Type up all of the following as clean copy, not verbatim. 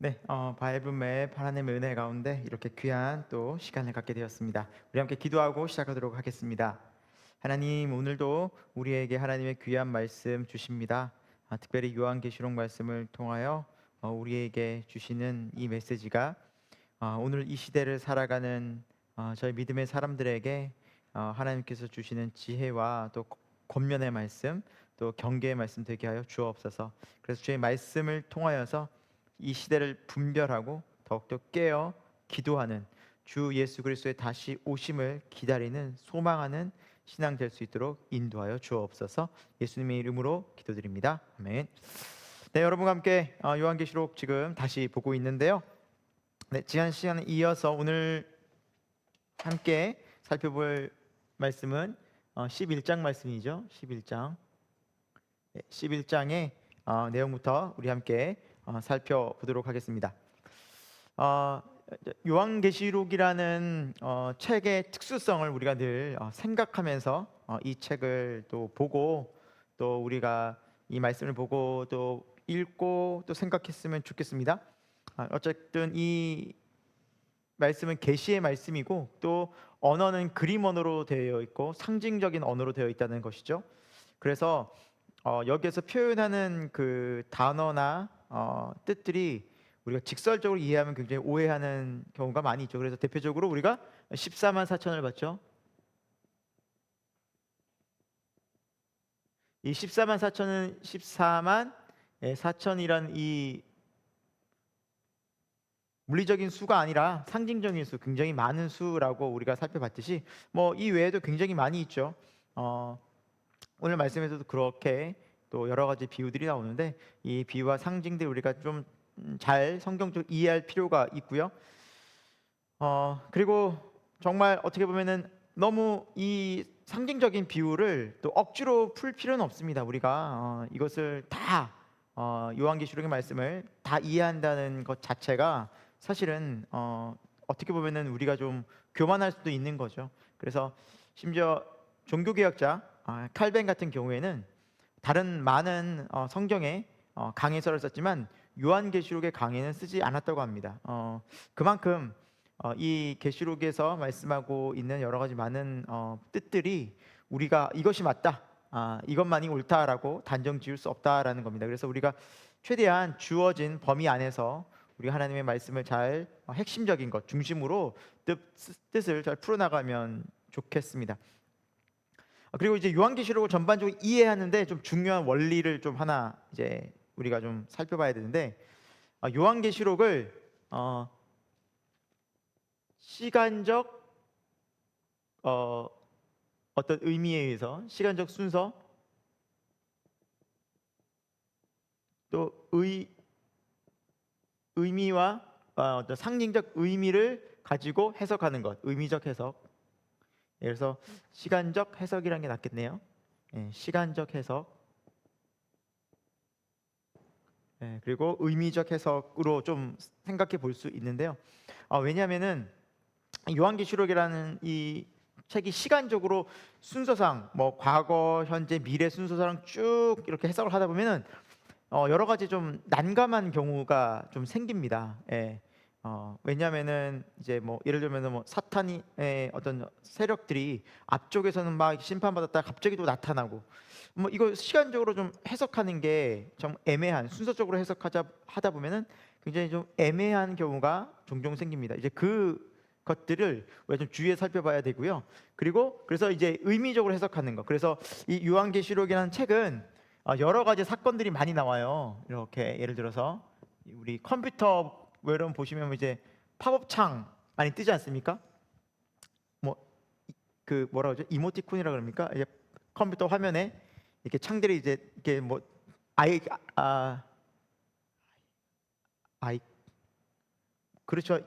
네, 바이블맵 하나님의 은혜 가운데 이렇게 귀한 또 시간을 갖게 되었습니다. 우리 함께 기도하고 시작하도록 하겠습니다. 하나님, 오늘도 우리에게 하나님의 귀한 말씀 주십니다. 특별히 요한계시록 말씀을 통하여 우리에게 주시는 이 메시지가 오늘 이 시대를 살아가는 저희 믿음의 사람들에게 하나님께서 주시는 지혜와 또 권면의 말씀, 또 경계의 말씀 되게 하여 주옵소서. 그래서 주의 말씀을 통하여서 이 시대를 분별하고 더욱더 깨어 기도하는 주 예수 그리스도의 다시 오심을 기다리는 소망하는 신앙 될 수 있도록 인도하여 주옵소서. 예수님의 이름으로 기도드립니다. 아멘. 네, 여러분과 함께 요한계시록 지금 다시 보고 있는데요. 네, 지난 시간에 이어서 오늘 함께 살펴볼 말씀은 11장 말씀이죠. 11장. 네, 11장의 내용부터 우리 함께 살펴보도록 하겠습니다. 요한계시록이라는 책의 특수성을 우리가 늘 생각하면서 이 책을 또 보고 또 우리가 이 말씀을 보고 또 읽고 또 생각했으면 좋겠습니다. 어쨌든 이 말씀은 계시의 말씀이고 또 언어는 그림 언어로 되어 있고 상징적인 언어로 되어 있다는 것이죠. 그래서 여기에서 표현하는 그 단어나 뜻들이 우리가 직설적으로 이해하면 굉장히 오해하는 경우가 많이 있죠. 그래서 대표적으로 우리가 14만 4천을 봤죠. 이 14만 4천은 14만 4천이란 이 물리적인 수가 아니라 상징적인 수, 굉장히 많은 수라고 우리가 살펴봤듯이 뭐 이 외에도 굉장히 많이 있죠. 오늘 말씀에서도 그렇게 또 여러 가지 비유들이 나오는데 이 비유와 상징들 우리가 좀 잘 성경적으로 이해할 필요가 있고요. 그리고 정말 어떻게 보면은 너무 이 상징적인 비유를 또 억지로 풀 필요는 없습니다. 우리가 이것을 다 요한계시록의 말씀을 다 이해한다는 것 자체가 사실은 어떻게 보면은 우리가 좀 교만할 수도 있는 거죠. 그래서 심지어 종교개혁자 칼뱅 같은 경우에는 다른 많은 성경에 강해서를 썼지만 요한계시록의 강해는 쓰지 않았다고 합니다. 그만큼 이 계시록에서 말씀하고 있는 여러 가지 많은 뜻들이 우리가 이것이 맞다, 이것만이 옳다라고 단정 지을 수 없다라는 겁니다. 그래서 우리가 최대한 주어진 범위 안에서 우리 하나님의 말씀을 잘 핵심적인 것 중심으로 뜻을 잘 풀어나가면 좋겠습니다. 그리고 이제 요한계시록을 전반적으로 이해하는데 좀 중요한 원리를 좀 하나 이제 우리가 좀 살펴봐야 되는데 요한계시록을 시간적 어떤 의미에 의해서 시간적 순서 또 의미와 어떤 상징적 의미를 가지고 해석하는 것, 의미적 해석. 그래서 시간적 해석이라는 게 낫겠네요. 시간적 해석. 그리고 의미적 해석으로 좀 생각해 볼 수 있는데요. 왜냐하면은 요한계시록이라는 이 책이 시간적으로 순서상 뭐 과거, 현재, 미래 순서상 쭉 이렇게 해석을 하다 보면은 여러 가지 좀 난감한 경우가 좀 생깁니다. 왜냐하면은 이제 뭐 예를 들면은 뭐 사탄의 어떤 세력들이 앞쪽에서는 막 심판받았다가 갑자기 또 나타나고 뭐 이거 시간적으로 좀 해석하는 게 좀 애매한 순서적으로 해석하자 하다 보면은 굉장히 좀 애매한 경우가 종종 생깁니다. 이제 그 것들을 우리가 좀 주의해 살펴봐야 되고요. 그리고 그래서 이제 의미적으로 해석하는 거. 그래서 이 요한계시록이라는 책은 여러 가지 사건들이 많이 나와요. 이렇게 예를 들어서 우리 컴퓨터 뭐 여러분 보시면 이제 팝업 창 많이 뜨지 않습니까? 뭐 그 뭐라 그러죠? 이모티콘이라 그럽니까? 이제 컴퓨터 화면에 이렇게 창들이 이제 이렇게 뭐 아이 아이 그렇죠.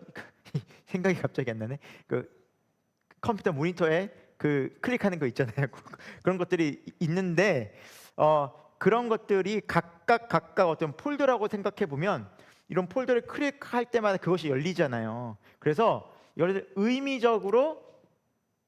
생각이 갑자기 안 나네. 그 컴퓨터 모니터에 그 클릭하는 거 있잖아요. 그런 것들이 있는데 그런 것들이 각각 어떤 폴더라고 생각해 보면 이런 폴더를 클릭할 때마다 그것이 열리잖아요. 그래서 의미적으로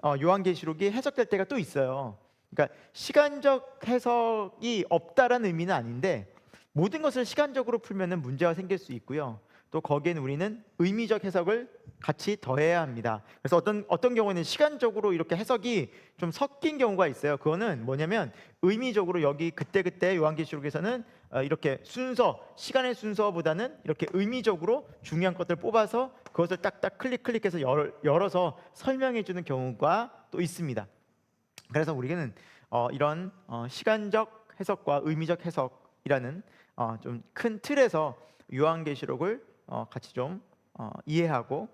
요한계시록이 해석될 때가 또 있어요. 그러니까 시간적 해석이 없다라는 의미는 아닌데 모든 것을 시간적으로 풀면은 문제가 생길 수 있고요. 또 거기에는 우리는 의미적 해석을 같이 더해야 합니다. 그래서 어떤 경우에는 시간적으로 이렇게 해석이 좀 섞인 경우가 있어요. 그거는 뭐냐면 의미적으로 여기 그때 요한계시록에서는 이렇게 시간의 순서보다는 이렇게 의미적으로 중요한 것들을 뽑아서 그것을 딱딱 클릭해서 열어서 설명해 주는 경우가 또 있습니다. 그래서 우리는 이런 시간적 해석과 의미적 해석이라는 좀 큰 틀에서 요한계시록을 같이 좀 이해하고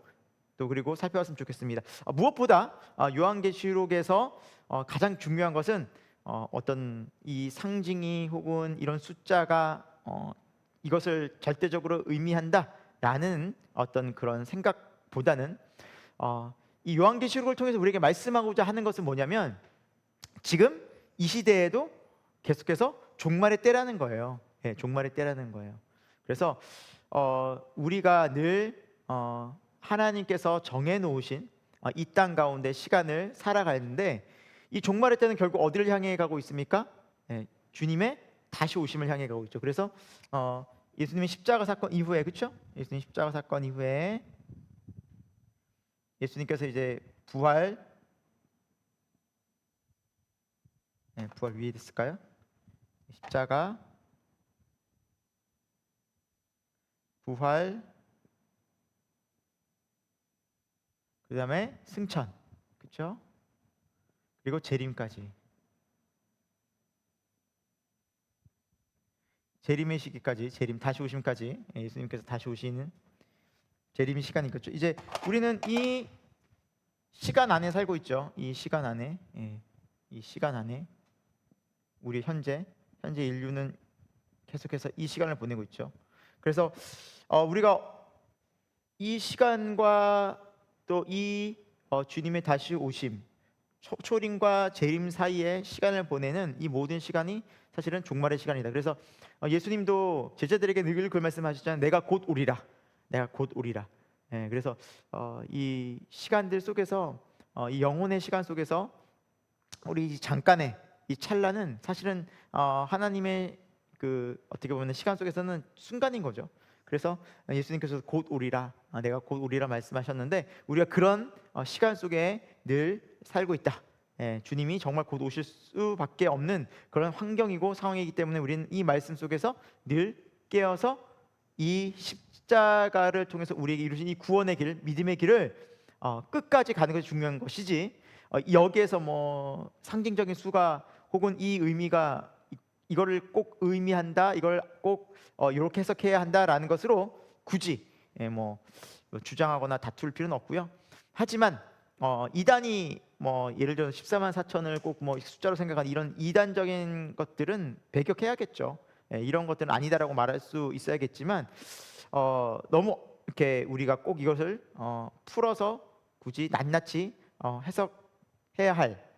또 그리고 살펴봤으면 좋겠습니다. 무엇보다 요한계시록에서 가장 중요한 것은 어떤 이 상징이 혹은 이런 숫자가 이것을 절대적으로 의미한다라는 어떤 그런 생각보다는 이 요한계시록을 통해서 우리에게 말씀하고자 하는 것은 뭐냐면 지금 이 시대에도 계속해서 종말의 때라는 거예요. 예, 종말의 때라는 거예요. 그래서 우리가 늘 하나님께서 정해놓으신 이 땅 가운데 시간을 살아가는데 이 종말의 때는 결국 어디를 향해 가고 있습니까? 예, 주님의 다시 오심을 향해 가고 있죠. 그래서 예수님의 십자가 사건 이후에, 그렇죠? 예수님 십자가 사건 이후에 예수님께서 이제 부활 위에 있을까요? 십자가, 부활, 그 다음에 승천, 그렇죠? 그리고 재림까지. 재림의 시기까지, 재림 다시 오심까지, 예수님께서 다시 오시는 재림의 시간이겠죠. 이제 우리는 이 시간 안에 살고 있죠. 이 시간 안에, 이 시간 안에 우리 현재 인류는 계속해서 이 시간을 보내고 있죠. 그래서 우리가 이 시간과 또 이 주님의 다시 오심, 초림과 재림 사이에 시간을 보내는 이 모든 시간이 사실은 종말의 시간이다. 그래서 예수님도 제자들에게 늘 그 말씀하시잖아요. 내가 곧 오리라. 내가 곧 오리라. 그래서 이 시간들 속에서 이 영혼의 시간 속에서 우리 잠깐의 이 찰나는 사실은 하나님의 그 어떻게 보면 시간 속에서는 순간인 거죠. 그래서 예수님께서 곧 오리라, 내가 곧 오리라 말씀하셨는데 우리가 그런 시간 속에 늘 살고 있다. 주님이 정말 곧 오실 수밖에 없는 그런 환경이고 상황이기 때문에 우리는 이 말씀 속에서 늘 깨어서 이 십자가를 통해서 우리에게 이루신 이 구원의 길, 믿음의 길을 끝까지 가는 것이 중요한 것이지 여기에서 뭐 상징적인 수가 혹은 이 의미가 이거를 꼭 의미한다, 이걸 꼭 이렇게 해석해야 한다라는 것으로 굳이 뭐 주장하거나 다툴 필요는 없고요. 하지만 이단이 뭐 예를 들어 14만 4천을 꼭 뭐 숫자로 생각하는 이런 이단적인 것들은 배격해야겠죠. 이런 것들은 아니다라고 말할 수 있어야겠지만 너무 이렇게 우리가 꼭 이것을 풀어서 굳이 낱낱이 해석해야 할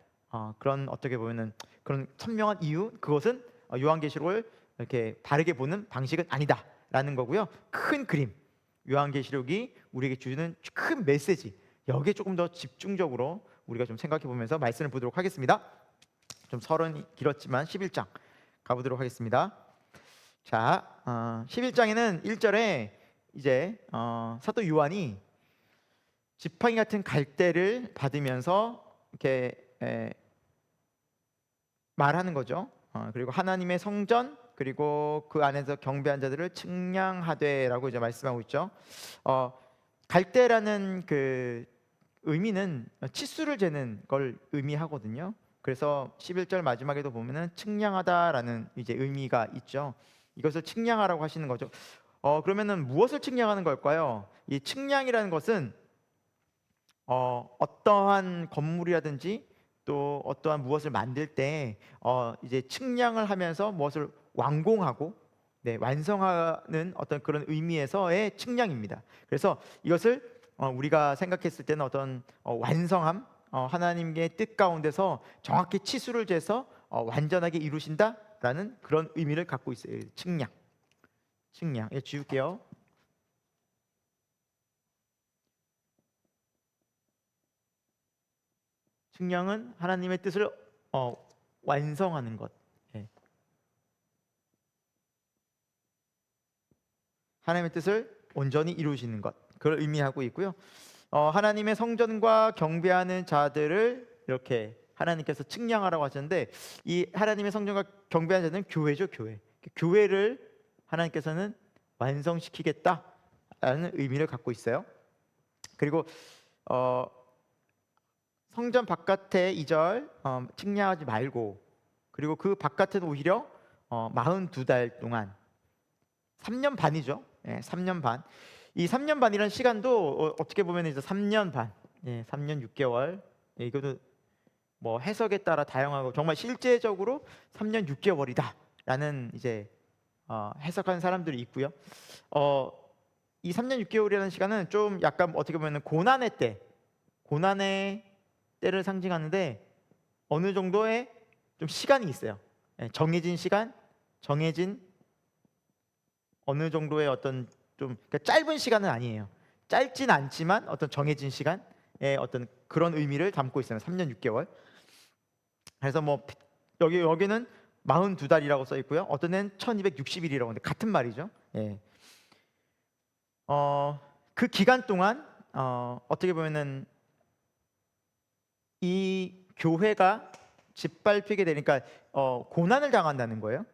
그런 어떻게 보면은 그런 선명한 이유, 그것은 요한계시록을 이렇게 다르게 보는 방식은 아니다라는 거고요. 큰 그림, 요한계시록이 우리에게 주는 큰 메시지, 여기에 조금 더 집중적으로 우리가 좀 생각해 보면서 말씀을 보도록 하겠습니다. 좀 서론이 길었지만 11장 가보도록 하겠습니다. 자, 11장에는 1절에 이제 사도 요한이 지팡이 같은 갈대를 받으면서 이렇게 말하는 거죠. 그리고 하나님의 성전 그리고 그 안에서 경배한 자들을 측량하되라고 이제 말씀하고 있죠. 갈대라는 그 의미는 치수를 재는 걸 의미하거든요. 그래서 11절 마지막에도 보면은 측량하다라는 이제 의미가 있죠. 이것을 측량하라고 하시는 거죠. 그러면은 무엇을 측량하는 걸까요? 이 측량이라는 것은 어떠한 건물이라든지 또 어떠한 무엇을 만들 때 이제 측량을 하면서 무엇을 완공하고 완성하는 어떤 그런 의미에서의 측량입니다. 그래서 이것을 우리가 생각했을 때는 어떤 완성함, 하나님의 뜻 가운데서 정확히 치수를 재서 완전하게 이루신다라는 그런 의미를 갖고 있어요. 측량. 지울게요. 측량은 하나님의 뜻을 완성하는 것. 하나님의 뜻을 온전히 이루시는 것, 그걸 의미하고 있고요. 하나님의 성전과 경배하는 자들을 이렇게 하나님께서 측량하라고 하셨는데, 이 하나님의 성전과 경배하는 자는 교회죠, 교회. 교회를 하나님께서는 완성시키겠다라는 의미를 갖고 있어요. 그리고 어, 성전 바깥에 2절 측량하지 말고, 그리고 그 바깥은 오히려 42달 동안 3년 반이죠. 3년 반. 이 3년 반이라는 시간도 어떻게 보면 이제 3년 반, 3년 6개월. 이것도 뭐 해석에 따라 다양하고 정말 실제적으로 3년 6개월이다라는 이제 해석하는 사람들이 있고요. 이 3년 6개월이라는 시간은 좀 약간 어떻게 보면 고난의 때를 상징하는데 어느 정도의 좀 시간이 있어요. 정해진 시간, 정해진 어느 정도의 어떤 좀 그러니까 짧은 시간은 아니에요. 짧진 않지만 어떤 정해진 시간의 어떤 그런 의미를 담고 있어요. 3년 6개월. 그래서 뭐 여기는 42달이라고 써 있고요. 어떤 데는 1260일이라고 하는데 같은 말이죠. 그 기간 동안 어떻게 보면은 이 교회가 짓밟히게 되니까 고난을 당한다는 거예요.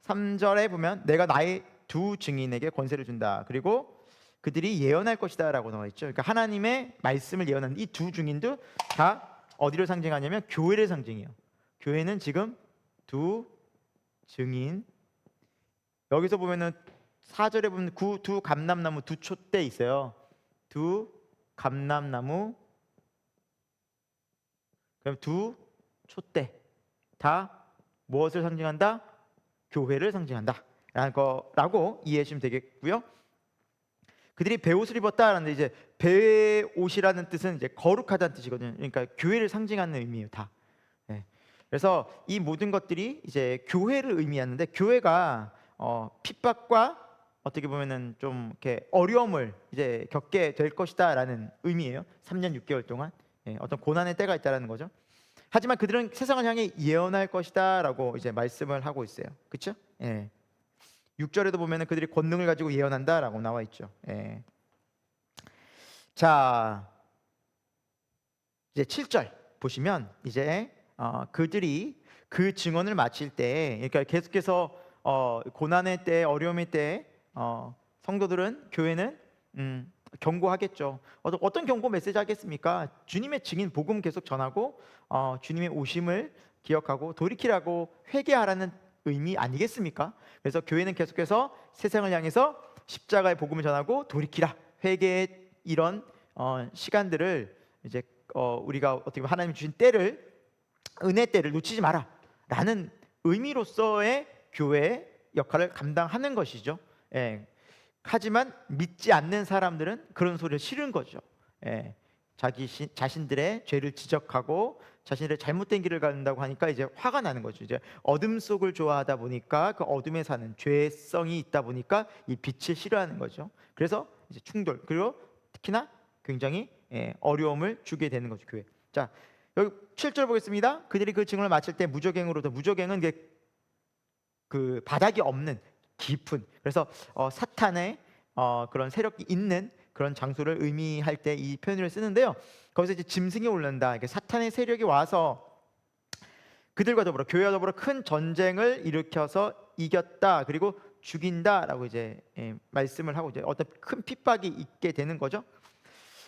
3절에 보면 내가 나의 두 증인에게 권세를 준다. 그리고 그들이 예언할 것이다 라고 나와 있죠. 그러니까 하나님의 말씀을 예언하는 이 두 증인도 다 어디를 상징하냐면 교회를 상징해요. 교회는 지금 두 증인. 여기서 보면은 4절에 보면 두 감람나무 두 촛대 있어요. 두 감람나무, 그럼 두 촛대 다 무엇을 상징한다? 교회를 상징한다 라는 거라고 이해해 주시면 되겠고요. 그들이 베옷을 입었다라는데 이제 베옷이라는 뜻은 이제 거룩하다는 뜻이거든요. 그러니까 교회를 상징하는 의미예요, 다. 그래서 이 모든 것들이 이제 교회를 의미하는데, 교회가 핍박과 어떻게 보면은 좀 이렇게 어려움을 이제 겪게 될 것이다라는 의미예요. 3년 6개월 동안 어떤 고난의 때가 있다라는 거죠. 하지만 그들은 세상을 향해 예언할 것이다라고 이제 말씀을 하고 있어요. 그렇죠? 6절에도 보면은 그들이 권능을 가지고 예언한다라고 나와 있죠. 자, 이제 7절 보시면 이제 그들이 그 증언을 마칠 때, 그러니까 계속해서 고난의 때, 어려움의 때 성도들은, 교회는 경고하겠죠. 어떤 경고 메시지 하겠습니까? 주님의 증인 복음 계속 전하고 주님의 오심을 기억하고 돌이키라고 회개하라는 의미 아니겠습니까? 그래서 교회는 계속해서 세상을 향해서 십자가의 복음을 전하고 돌이키라, 회개의 이런 시간들을 이제 우리가 어떻게 보면 하나님이 주신 때를, 은혜 때를 놓치지 마라 라는 의미로서의 교회의 역할을 감당하는 것이죠. 하지만 믿지 않는 사람들은 그런 소리를 싫은 거죠. 자신들의 죄를 지적하고 자신들의 잘못된 길을 가는다고 하니까 이제 화가 나는 거죠. 이제 어둠 속을 좋아하다 보니까 그 어둠에 사는 죄성이 있다 보니까 이 빛을 싫어하는 거죠. 그래서 이제 충돌, 그리고 특히나 굉장히 어려움을 주게 되는 거죠, 교회. 자, 여기 7절 보겠습니다. 그들이 그 증언을 마칠 때 무저갱으로부터, 무저갱은 그 바닥이 없는 깊은, 그래서 사탄의 그런 세력이 있는 그런 장소를 의미할 때 이 표현을 쓰는데요. 거기서 이제 짐승이 올른다, 사탄의 세력이 와서 그들과 더불어, 교회와 더불어 큰 전쟁을 일으켜서 이겼다, 그리고 죽인다라고 이제 말씀을 하고 이제 어떤 큰 핍박이 있게 되는 거죠.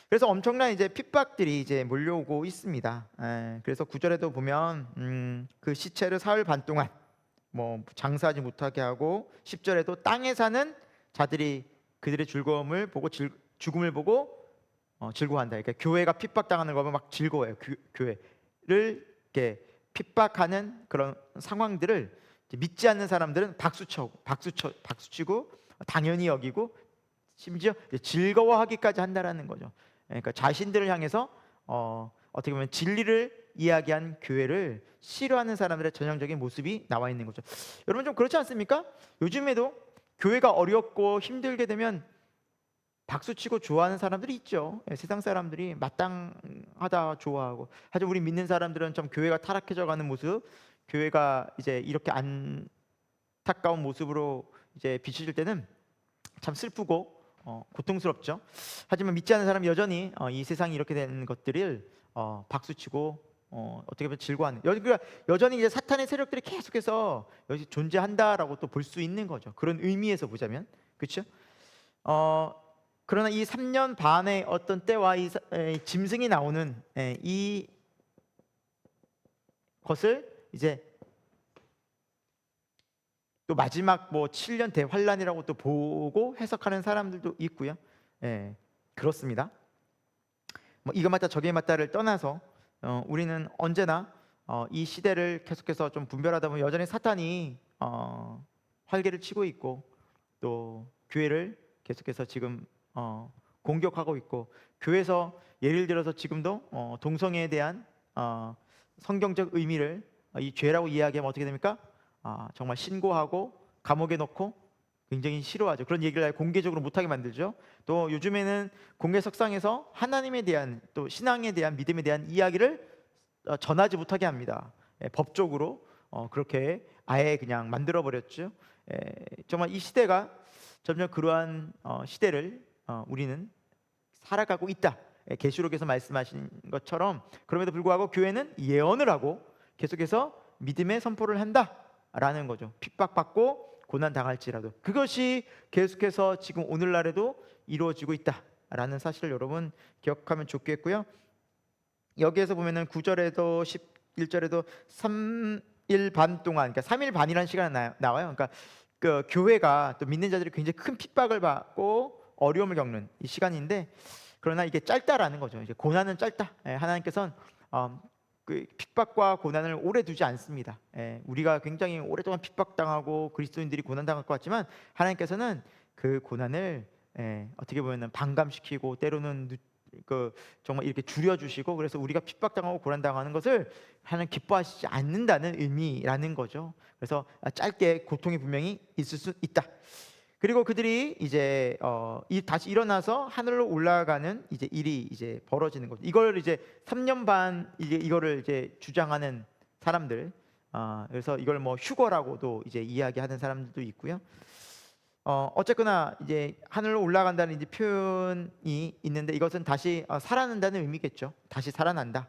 그래서 엄청난 이제 핍박들이 이제 몰려오고 있습니다. 그래서 9절에도 보면 그 시체를 사흘 반 동안 뭐 장사하지 못하게 하고, 10절에도 땅에 사는 자들이 그들의 즐거움을 보고 죽음을 보고 즐거워한다. 그러니까 교회가 핍박당하는 거면 막 즐거워요. 교회를 이렇게 핍박하는 그런 상황들을 믿지 않는 사람들은 박수치고 당연히 여기고 심지어 즐거워하기까지 한다라는 거죠. 그러니까 자신들을 향해서 어떻게 보면 진리를 이야기한 교회를 싫어하는 사람들의 전형적인 모습이 나와 있는 거죠. 여러분 좀 그렇지 않습니까? 요즘에도 교회가 어렵고 힘들게 되면 박수치고 좋아하는 사람들이 있죠. 세상 사람들이 마땅하다 좋아하고. 하지만 우리 믿는 사람들은 좀 교회가 타락해져 가는 모습, 교회가 이제 이렇게 안타까운 모습으로 이제 비춰질 때는 참 슬프고 고통스럽죠. 하지만 믿지 않는 사람이 여전히 이 세상이 이렇게 된 것들을 박수치고 어떻게 보면 즐거워하는, 그러니까 여전히 이제 사탄의 세력들이 계속해서 여기 존재한다라고 또 볼 수 있는 거죠. 그런 의미에서 보자면, 그렇죠? 그러나 이 3년 반의 어떤 때와 이 짐승이 나오는 이 것을 이제 또 마지막 뭐 7년 대환란이라고 또 보고 해석하는 사람들도 있고요. 그렇습니다. 뭐 이거 맞다 저게 맞다를 떠나서 우리는 언제나 이 시대를 계속해서 좀 분별하다 보면 여전히 사탄이 활개를 치고 있고, 또 교회를 계속해서 지금 공격하고 있고, 교회에서 예를 들어서 지금도 동성애에 대한 성경적 의미를 이 죄라고 이야기하면 어떻게 됩니까? 정말 신고하고 감옥에 넣고 굉장히 싫어하죠. 그런 얘기를 공개적으로 못하게 만들죠. 또 요즘에는 공개석상에서 하나님에 대한, 또 신앙에 대한, 믿음에 대한 이야기를 전하지 못하게 합니다. 법적으로 그렇게 아예 그냥 만들어 버렸죠. 정말 이 시대가 점점 그러한 시대를 우리는 살아가고 있다. 계시록에서 말씀하신 것처럼. 그럼에도 불구하고 교회는 예언을 하고 계속해서 믿음의 선포를 한다라는 거죠. 핍박받고 고난 당할지라도 그것이 계속해서 지금 오늘날에도 이루어지고 있다라는 사실을 여러분 기억하면 좋겠고요. 여기에서 보면은 9절에도 11절에도 3일 반 동안, 그러니까 3일 반이라는 시간이 나와요. 그러니까 그 교회가 또 믿는 자들이 굉장히 큰 핍박을 받고 어려움을 겪는 이 시간인데, 그러나 이게 짧다라는 거죠. 이제 고난은 짧다. 하나님께서는 그 핍박과 고난을 오래 두지 않습니다. 우리가 굉장히 오랫동안 핍박당하고 그리스도인들이 고난당할 것 같지만, 하나님께서는 그 고난을 어떻게 보면 반감시키고 때로는 정말 이렇게 줄여주시고, 그래서 우리가 핍박당하고 고난당하는 것을 하나님 기뻐하시지 않는다는 의미라는 거죠. 그래서 짧게 고통이 분명히 있을 수 있다. 그리고 그들이 이제 다시 일어나서 하늘로 올라가는 이제 일이 이제 벌어지는 거죠. 이걸 이제 3년 반 이거를 이제 주장하는 사람들, 그래서 이걸 뭐 휴거라고도 이제 이야기하는 사람들도 있고요. 어쨌거나 이제 하늘로 올라간다는 이제 표현이 있는데, 이것은 다시 살아난다는 의미겠죠. 다시 살아난다.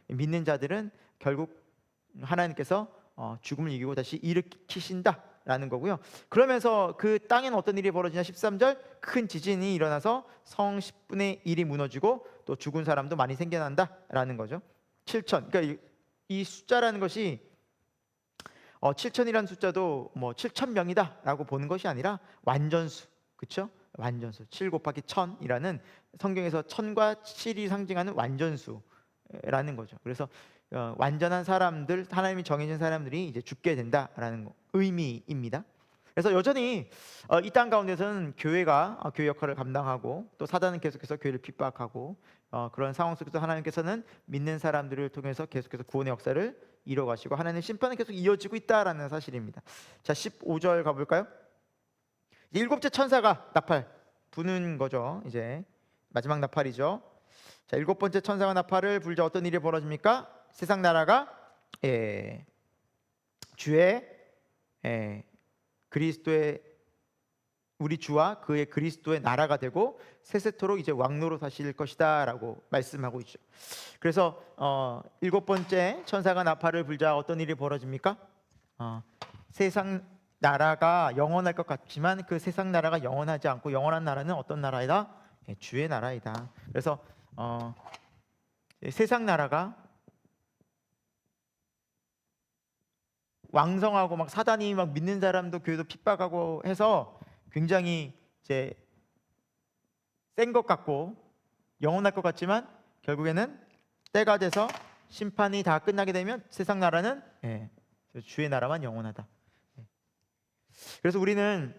믿는 자들은 결국 하나님께서 죽음을 이기고 다시 일으키신다라는 거고요. 그러면서 그 땅에는 어떤 일이 벌어지냐? 13절, 큰 지진이 일어나서 성 10분의 1이 무너지고 또 죽은 사람도 많이 생겨난다라는 거죠. 7천. 그러니까 이 숫자라는 것이 7천이라는 숫자도 뭐 7천 명이다라고 보는 것이 아니라 완전수, 그렇죠? 완전수. 7 곱하기 1000이라는, 성경에서 1000과 7이 상징하는 완전수라는 거죠. 그래서 완전한 사람들, 하나님이 정해진 사람들이 이제 죽게 된다라는 의미입니다. 그래서 여전히 이 땅 가운데서는 교회가 교회 역할을 감당하고, 또 사단은 계속해서 교회를 핍박하고, 그런 상황 속에서 하나님께서는 믿는 사람들을 통해서 계속해서 구원의 역사를 이뤄가시고, 하나님의 심판은 계속 이어지고 있다라는 사실입니다. 자, 15절 가볼까요? 일곱째 천사가 나팔 부는 거죠. 이제 마지막 나팔이죠. 자, 일곱 번째 천사가 나팔을 불자 어떤 일이 벌어집니까? 세상 나라가 주의 그리스도의, 우리 주와 그의 그리스도의 나라가 되고 세세토록 이제 왕노로 사실 것이다라고 말씀하고 있죠. 그래서 일곱 번째 천사가 나팔을 불자 어떤 일이 벌어집니까? 세상 나라가 영원할 것 같지만 그 세상 나라가 영원하지 않고, 영원한 나라는 어떤 나라이다? 주의 나라이다. 그래서 세상 나라가 왕성하고 막 사단이 막 믿는 사람도 교회도 핍박하고 해서 굉장히 이제 센 것 같고 영원할 것 같지만, 결국에는 때가 돼서 심판이 다 끝나게 되면 세상 나라는 주의 나라만 영원하다. 그래서 우리는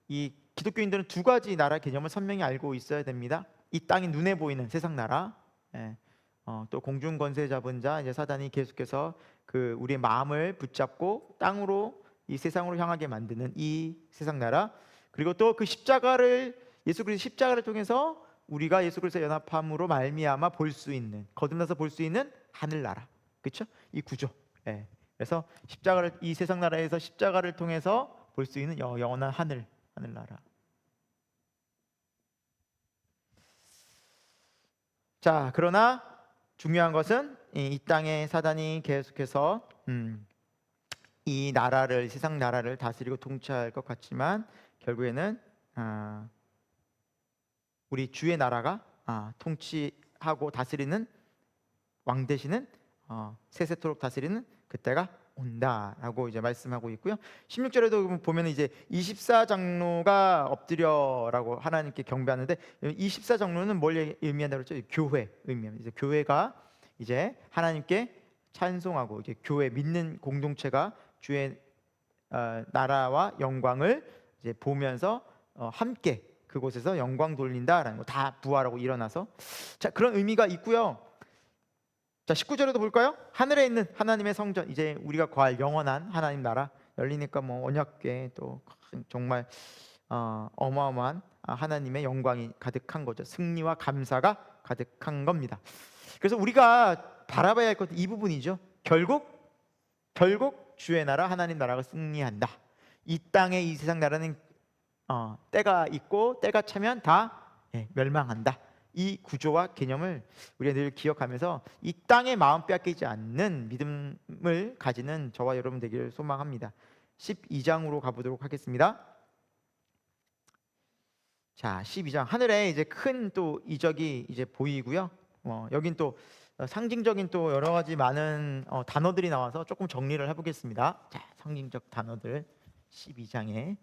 이 기독교인들은 두 가지 나라 개념을 선명히 알고 있어야 됩니다. 이 땅이 눈에 보이는 세상 나라, 또 공중 권세 잡은 자, 이제 사단이 계속해서 그 우리의 마음을 붙잡고 땅으로, 이 세상으로 향하게 만드는 이 세상 나라, 그리고 또 그 십자가를, 예수 그리스도 십자가를 통해서 우리가 예수 그리스도 연합함으로 말미암아 볼 수 있는, 거듭나서 볼 수 있는 하늘 나라, 그렇죠? 이 구조. 그래서 십자가를, 이 세상 나라에서 십자가를 통해서 볼 수 있는 영원한 하늘 나라. 자, 그러나 중요한 것은 이 땅에 사단이 계속해서 이 나라를, 세상 나라를 다스리고 통치할 것 같지만 결국에는 우리 주의 나라가 통치하고 다스리는 왕 되시는 세세토록 다스리는 그때가 온다라고 이제 말씀하고 있고요. 16절에도 보면 이제 24장로가 엎드려라고 하나님께 경배하는데, 24장로는 뭘 의미한다고 그랬죠? 교회 의미합니다. 이제 교회가 이제 하나님께 찬송하고, 이제 교회 믿는 공동체가 주의 나라와 영광을 이제 보면서 함께 그곳에서 영광 돌린다라는 거, 다 부활하고 일어나서, 자, 그런 의미가 있고요. 자, 19절에도 볼까요? 하늘에 있는 하나님의 성전, 이제 우리가 거할 영원한 하나님 나라 열리니까 뭐 언약궤, 또 정말 어마어마한 하나님의 영광이 가득한 거죠. 승리와 감사가 가득한 겁니다. 그래서 우리가 바라봐야 할 것은 이 부분이죠. 결국 주의 나라, 하나님 나라가 승리한다. 이 땅의 이 세상 나라는 때가 있고 때가 차면 다 멸망한다. 이 구조와 개념을 우리가 늘 기억하면서 이 땅에 마음 빼앗기지 않는 믿음을 가지는 저와 여러분 되기를 소망합니다. 12장으로 가보도록 하겠습니다. 자, 12장 하늘에 이제 큰 또 이적이 이제 보이고요. 여긴 또 상징적인 또 여러 가지 많은 단어들이 나와서 조금 정리를 해보겠습니다. 자, 상징적 단어들 12장에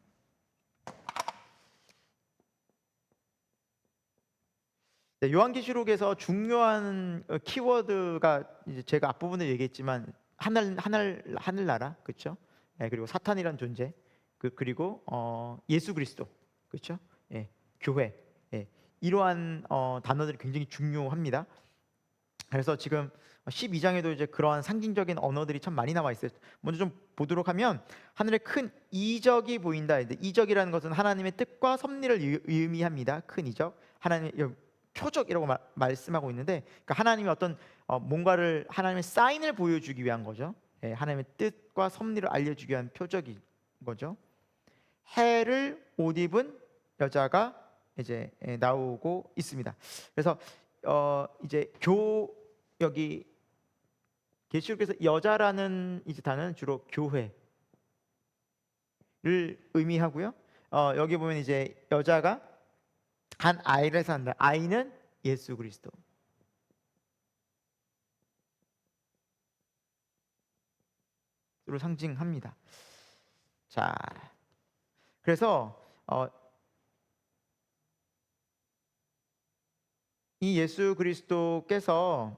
요한계시록에서 중요한 키워드가 이제 제가 앞부분에 얘기했지만 하늘나라, 그렇죠? 그리고 사탄이란 존재, 그리고 예수 그리스도, 그렇죠? 교회, 이러한 단어들이 굉장히 중요합니다. 그래서 지금 12장에도 이제 그러한 상징적인 언어들이 참 많이 나와 있어요. 먼저 좀 보도록 하면 하늘에 큰 이적이 보인다. 이적이라는 것은 하나님의 뜻과 섭리를 의미합니다. 큰 이적, 하나님의 표적이라고 말씀하고 있는데, 그러니까 하나님이 어떤 뭔가를, 하나님의 사인을 보여주기 위한 거죠. 하나님의 뜻과 섭리를 알려주기 위한 표적인 거죠. 해를 옷 입은 여자가 이제 나오고 있습니다. 그래서 이제 여기 계시록에서 여자라는 이제 단어는 주로 교회를 의미하고요. 여기 보면 이제 여자가 한 아이를 산다. 아이는 예수 그리스도로 상징합니다. 자, 그래서 이 예수 그리스도께서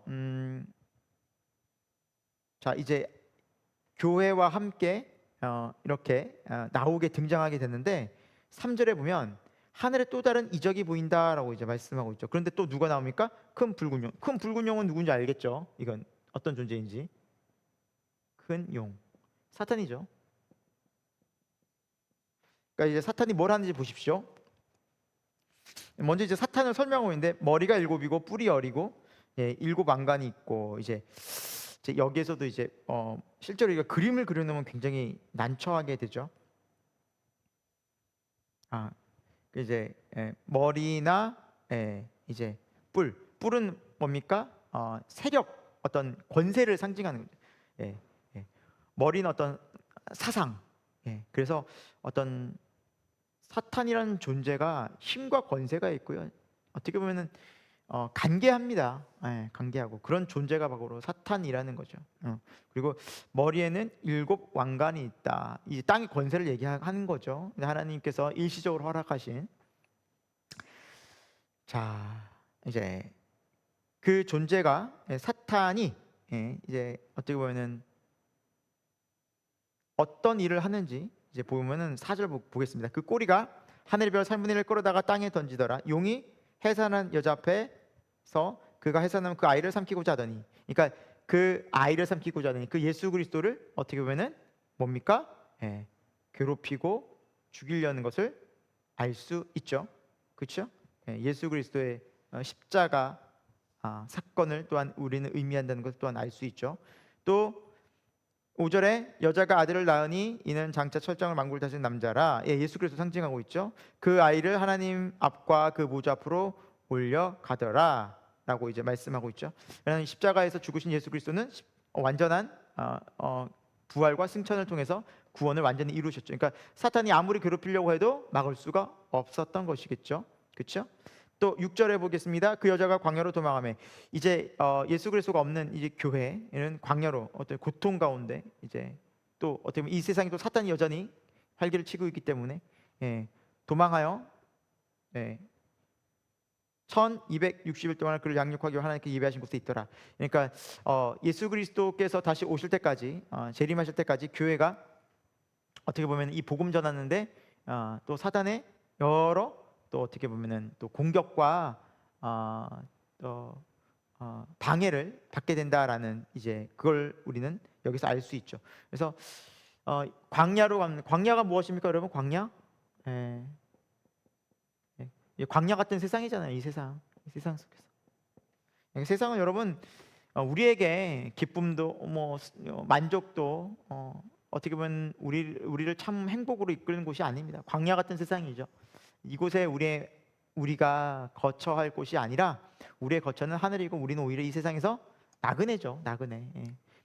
자, 이제 교회와 함께 이렇게 나오게 등장하게 됐는데, 3절에 보면 하늘에 또 다른 이적이 보인다라고 이제 말씀하고 있죠. 그런데 또 누가 나옵니까? 큰 붉은 용. 큰 붉은 용은 누군지 알겠죠? 이건 어떤 존재인지. 큰 용, 사탄이죠. 그러니까 이제 사탄이 뭘 하는지 보십시오. 먼저 이제 사탄을 설명하고 있는데, 머리가 7이고 뿔이 10이고 7 안간이 있고, 이제 여기에서도 이제 실제로 이거 그림을 그려놓으면 굉장히 난처하게 되죠. 이제 머리나 이제 뿔은 뭡니까? 세력, 어떤 권세를 상징하는 거죠. 머리는 어떤 사상. 그래서 어떤 사탄이라는 존재가 힘과 권세가 있고요. 어떻게 보면은 간계합니다. 간계하고 그런 존재가 바로 사탄이라는 거죠. 그리고 머리에는 7 왕관이 있다. 이 땅의 권세를 얘기하는 거죠. 하나님께서 일시적으로 허락하신. 자, 이제 그 존재가, 사탄이 이제 어떻게 보면은 어떤 일을 하는지 이제 보면은 4절 보겠습니다. 그 꼬리가 하늘의 별 3분의 1을 끌어다가 땅에 던지더라. 용이 해산한 여자 앞에서 그가 해산하면 그 아이를 삼키고자 하더니, 그러니까 그 아이를 삼키고자 하더니 그 예수 그리스도를 어떻게 보면은 뭡니까? 괴롭히고 죽이려는 것을 알 수 있죠. 그렇죠? 예수 그리스도의 십자가 사건을 또한 우리는 의미한다는 것을 또한 알 수 있죠. 또 5절에 여자가 아들을 낳으니 이는 장차 철장을 만굴 다스린 남자라. 예수 그리스도 상징하고 있죠. 그 아이를 하나님 앞과 그 보좌 앞으로 올려 가더라. 라고 이제 말씀하고 있죠. 왜냐하면 십자가에서 죽으신 예수 그리스도는 완전한 부활과 승천을 통해서 구원을 완전히 이루셨죠. 그러니까 사탄이 아무리 괴롭히려고 해도 막을 수가 없었던 것이겠죠. 그렇죠? 또 6절에 보겠습니다. 그 여자가 광야로 도망하며 이제 예수 그리스도가 없는 이제 교회는 광야로 어떤 고통 가운데 이제 또 어떻게 보면 이 세상에 또 사탄이 여전히 활기를 치고 있기 때문에 도망하여 1260일 동안 그를 양육하기 위해 하나님께 예배하신 곳에 있더라. 그러니까 예수 그리스도께서 다시 오실 때까지 재림하실 때까지 교회가 어떻게 보면 이 복음 전하는데 또 사단의 여러 또 어떻게 보면은 또 공격과 또 방해를 받게 된다라는 이제 그걸 우리는 여기서 알 수 있죠. 그래서 광야로 가면 광야가 무엇입니까, 여러분? 광야? 광야 같은 세상이잖아요. 이 세상 속에서. 세상은 여러분 우리에게 기쁨도 뭐 만족도 어떻게 보면 우리를 참 행복으로 이끄는 곳이 아닙니다. 광야 같은 세상이죠. 이곳에 우리가 거처할 곳이 아니라 우리의 거처는 하늘이고 우리는 오히려 이 세상에서 나그네죠. 나그네.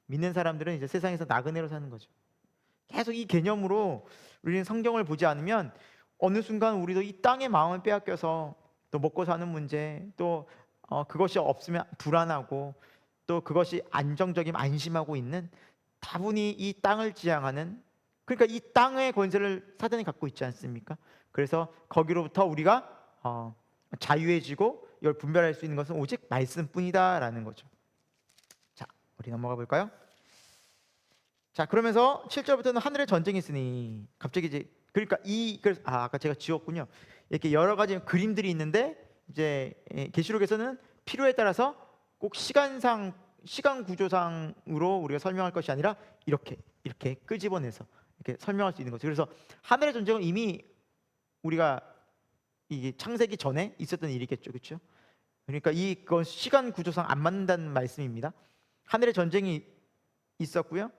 믿는 사람들은 이제 세상에서 나그네로 사는 거죠. 계속 이 개념으로 우리는 성경을 보지 않으면 어느 순간 우리도 이 땅의 마음을 빼앗겨서 또 먹고 사는 문제, 또 그것이 없으면 불안하고 또 그것이 안정적이면 안심하고 있는 다분히 이 땅을 지향하는, 그러니까 이 땅의 권세를 사단이 갖고 있지 않습니까? 그래서 거기로부터 우리가 자유해지고 이걸 분별할 수 있는 것은 오직 말씀뿐이다라는 거죠. 자, 우리 넘어가 볼까요? 자, 그러면서 7절부터는 하늘의 전쟁이 있으니 갑자기 이제 그러니까 그래서 아까 제가 지웠군요. 이렇게 여러 가지 그림들이 있는데 이제 계시록에서는 필요에 따라서 꼭 시간 구조상으로 우리가 설명할 것이 아니라 이렇게 끄집어내서 이렇게 설명할 수 있는 거죠. 그래서 하늘의 전쟁은 이미 우리가 이게 창세기 전에 있었던 일이겠죠, 그렇죠? 그러니까 이건 시간 구조상 안 맞는다는 말씀입니다. 하늘의 전쟁이 있었고요.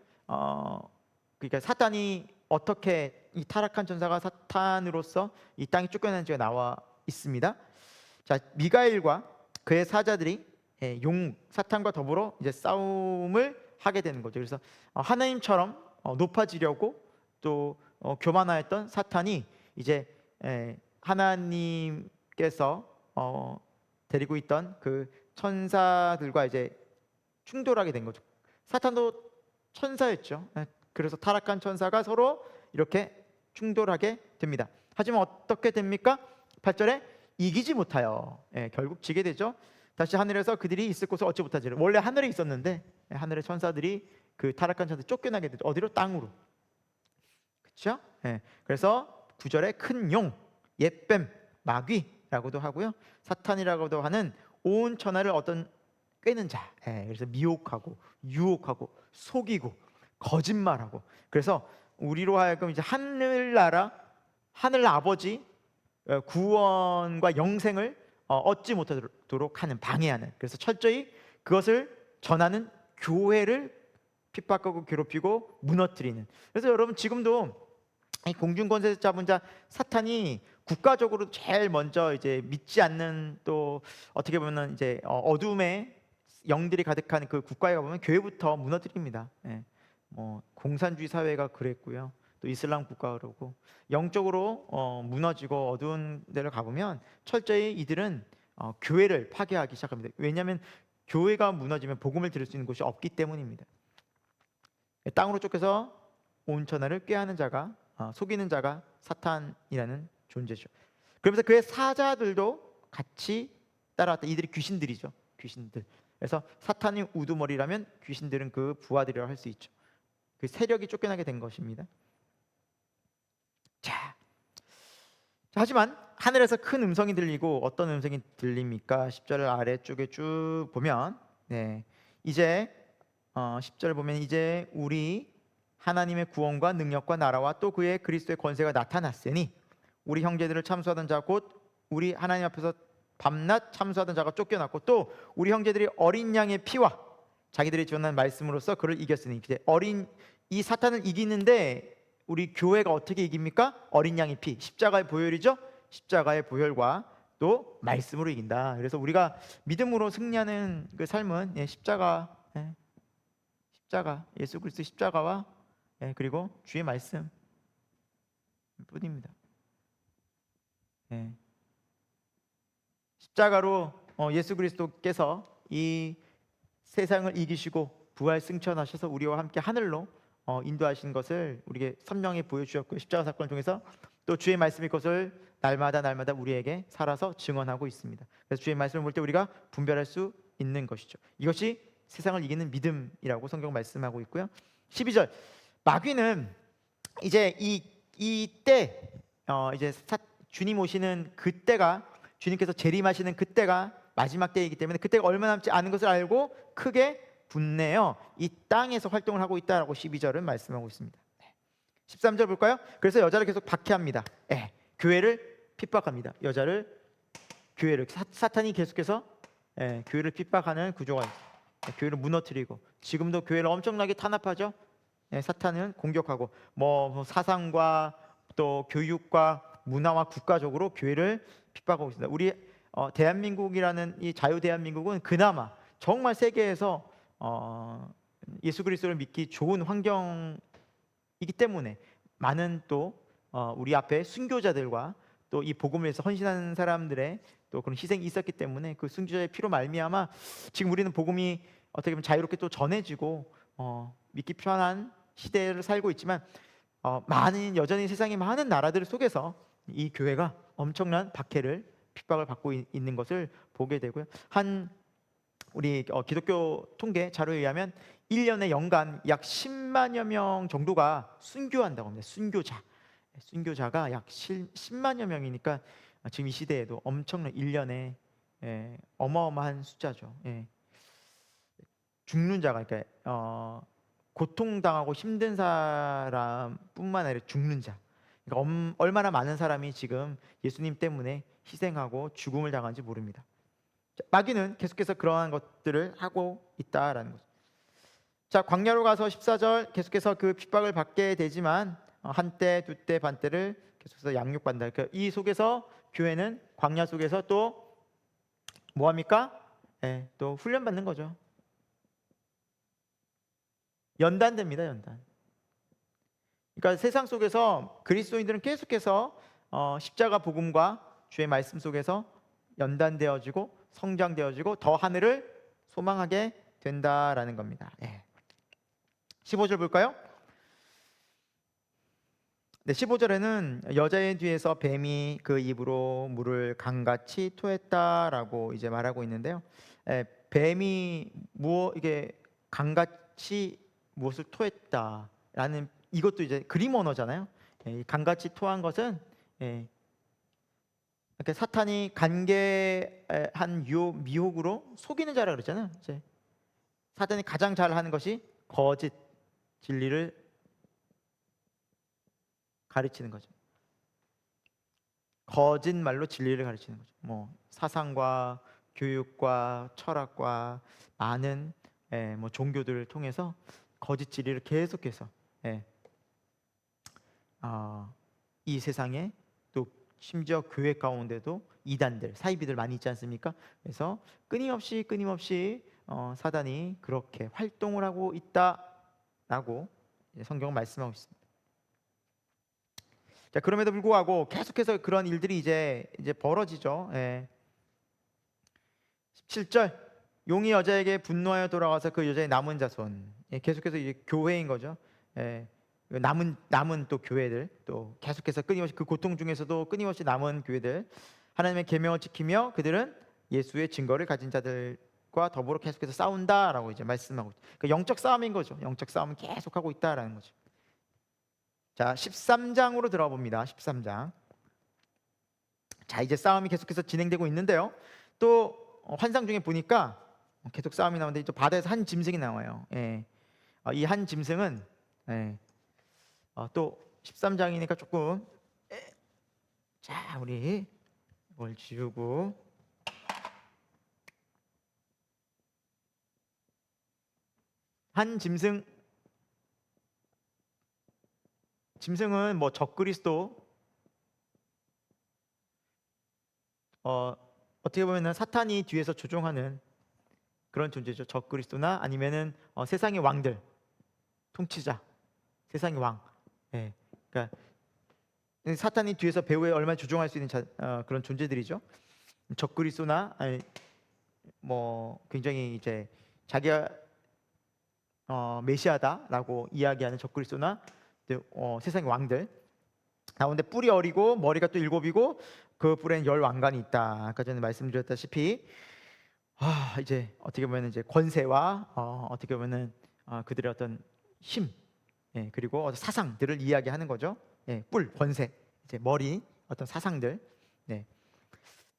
그러니까 사탄이 어떻게 이 타락한 천사가 사탄으로서 이 땅에 쫓겨난지가 나와 있습니다. 자, 미가엘과 그의 사자들이 사탄과 더불어 이제 싸움을 하게 되는 거죠. 그래서 하나님처럼 높아지려고 또 교만하였던 사탄이 이제 하나님께서 데리고 있던 그 천사들과 이제 충돌하게 된 거죠. 사탄도 천사였죠. 그래서 타락한 천사가 서로 이렇게 충돌하게 됩니다. 하지만 어떻게 됩니까? 8절에 이기지 못하여 결국 지게 되죠. 다시 하늘에서 그들이 있을 곳을 얻지 못하지를. 원래 하늘에 있었는데 하늘의 천사들이 그 타락한 천사 쫓겨나게 되죠. 어디로? 땅으로. 그렇죠? 그래서 9절에 큰 용, 옛뱀, 마귀라고도 하고요. 사탄이라고도 하는 온 천하를 꿰는 자. 그래서 미혹하고 유혹하고 속이고 거짓말하고, 그래서 우리로 하여금 이제 하늘 아버지 구원과 영생을 얻지 못하도록 하는, 방해하는, 그래서 철저히 그것을 전하는 교회를 핍박하고 괴롭히고 무너뜨리는. 그래서 여러분 지금도 이 공중권세 잡은 자 사탄이 국가적으로 제일 먼저 이제 믿지 않는, 또 어떻게 보면 이제 어둠의 영들이 가득한 그 국가에 가보면 교회부터 무너뜨립니다. 뭐 공산주의 사회가 그랬고요. 또 이슬람 국가 그러고 영적으로 무너지고 어두운 데를 가보면 철저히 이들은 교회를 파괴하기 시작합니다. 왜냐하면 교회가 무너지면 복음을 들을 수 있는 곳이 없기 때문입니다. 땅으로 쫓겨서 온 천하를 꾀하는 자가, 속이는 자가 사탄이라는 존재죠. 그러면서 그의 사자들도 같이 따라왔다. 이들이 귀신들이죠. 귀신들. 그래서 사탄이 우두머리라면 귀신들은 그 부하들이라고 할 수 있죠. 그 세력이 쫓겨나게 된 것입니다. 자, 하지만 하늘에서 큰 음성이 들리고, 어떤 음성이 들립니까? 10절 아래쪽에 쭉 보면 이제 10절 보면 이제 우리 하나님의 구원과 능력과 나라와 또 그의 그리스도의 권세가 나타났으니 우리 형제들을 참수하던 자 곧 우리 하나님 앞에서 밤낮 참수하던 자가 쫓겨났고, 또 우리 형제들이 어린 양의 피와 자기들이 전한 말씀으로써 그를 이겼으니, 이제 이 사탄을 이기는데 우리 교회가 어떻게 이깁니까? 어린 양의 피, 십자가의 보혈이죠. 십자가의 보혈과 또 말씀으로 이긴다. 그래서 우리가 믿음으로 승리하는 그 삶은 십자가, 십자가, 예수 그리스도 십자가와 그리고 주의 말씀 뿐입니다. 십자가로 예수 그리스도께서 이 세상을 이기시고 부활 승천하셔서 우리와 함께 하늘로 인도하신 것을 우리에게 선명히 보여주셨고요. 십자가 사건을 통해서 또 주의 말씀이 그것을 날마다 우리에게 살아서 증언하고 있습니다. 그래서 주의 말씀을 볼 때 우리가 분별할 수 있는 것이죠. 이것이 세상을 이기는 믿음이라고 성경 말씀하고 있고요. 12절 마귀는 이제 이때 이제 주님 오시는 그때가, 주님께서 재림하시는 그때가 마지막 때이기 때문에 그때가 얼마 남지 않은 것을 알고 크게 분내어 이 땅에서 활동을 하고 있다라고 12절은 말씀하고 있습니다. 13절 볼까요? 그래서 여자를 계속 박해합니다. 교회를 핍박합니다. 교회를 사탄이 계속해서 교회를 핍박하는 구조가 있어요. 교회를 무너뜨리고 지금도 교회를 엄청나게 탄압하죠. 사탄은 공격하고 뭐 사상과 또 교육과 문화와 국가적으로 교회를 핍박하고 있습니다. 우리 대한민국이라는 이 자유 대한민국은 그나마 정말 세계에서 예수 그리스도를 믿기 좋은 환경이기 때문에 많은 또 우리 앞에 순교자들과 또 이 복음을 위해서 헌신하는 사람들의 또 그런 희생이 있었기 때문에 그 순교자의 피로 말미암아 지금 우리는 복음이 어떻게 보면 자유롭게 또 전해지고 믿기 편한 시대를 살고 있지만 여전히 세상의 많은 나라들 속에서 이 교회가 엄청난 박해를 핍박을 받고 있는 것을 보게 되고요. 우리 기독교 통계 자료에 의하면 1년에 연간 약 10만여 명 정도가 순교한다고 합니다. 순교자가 약 10만여 명이니까 지금 이 시대에도 엄청난 1년에 어마어마한 숫자죠. 죽는 자가 그러니까 고통당하고 힘든 사람뿐만 아니라 죽는 자, 그러니까 얼마나 많은 사람이 지금 예수님 때문에 희생하고 죽음을 당한지 모릅니다. 마귀는 계속해서 그러한 것들을 하고 있다라는 거죠. 자, 광야로 가서 14절 계속해서 그 핍박을 받게 되지만 한때, 두때, 반때를 계속해서 양육받는다. 그러니까 이 속에서 교회는 광야 속에서 또 뭐합니까? 또 훈련받는 거죠. 연단됩니다. 연단. 그러니까 세상 속에서 그리스도인들은 계속해서 십자가 복음과 주의 말씀 속에서 연단되어지고 성장되어지고 더 하늘을 소망하게 된다라는 겁니다. 15절 볼까요? 15절에는 여자의 뒤에서 뱀이 그 입으로 물을 강같이 토했다라고 이제 말하고 있는데요. 뱀이 이게 강같이 무엇을 토했다라는 이것도 이제 그림 언어잖아요. 강같이 토한 것은 이렇게 사탄이 간계한 미혹으로 속이는 자라 그랬잖아요. 이제 사탄이 가장 잘하는 것이 거짓 진리를 가르치는 거죠. 거짓말로 진리를 가르치는 거죠. 뭐 사상과 교육과 철학과 많은 뭐 종교들을 통해서 거짓 진리를 계속해서 이 세상에 또 심지어 교회 가운데도 이단들, 사이비들 많이 있지 않습니까? 그래서 끊임없이 사단이 그렇게 활동을 하고 있다라고 성경은 말씀하고 있습니다. 자, 그럼에도 불구하고 계속해서 그런 일들이 이제 벌어지죠. 17절 용이 여자에게 분노하여 돌아가서 그 여자의 남은 자손, 계속해서 이제 교회인 거죠. 남은 또 교회들, 또 계속해서 끊임없이 그 고통 중에서도 끊임없이 남은 교회들, 하나님의 계명을 지키며 그들은 예수의 증거를 가진 자들과 더불어 계속해서 싸운다라고 이제 말씀하고 있죠. 그러니까 영적 싸움인 거죠. 영적 싸움은 계속하고 있다라는 거죠. 자, 13장으로 들어가 봅니다. 13장. 자, 이제 싸움이 계속해서 진행되고 있는데요. 또 환상 중에 보니까 계속 싸움이 나오는데 또 바다에서 한 짐승이 나와요. 이 한 짐승은 또 13장이니까 조금 자, 우리 이걸 지우고 한 짐승은 뭐 적그리스도 어떻게 보면은 사탄이 뒤에서 조종하는 그런 존재죠. 적그리스도나 아니면은 세상의 왕들, 통치자, 세상의 왕. 예. 그러니까 사탄이 뒤에서 배후에 얼마나 조종할 수 있는 그런 존재들이죠. 적그리스도나 아니 뭐 굉장히 이제 자기가 메시아다라고 이야기하는 적그리스도나 세상의 왕들 가운데 뿔이 어리고 머리가 또 일곱이고 그 뿔에는 열 왕관이 있다. 아까 전에 말씀드렸다시피 이제 어떻게 보면 이제 권세와 어떻게 보면은 그들의 어떤 힘, 예, 그리고 어떤 사상들을 이야기하는 거죠. 예, 뿔, 권세, 이제 머리, 어떤 사상들, 네.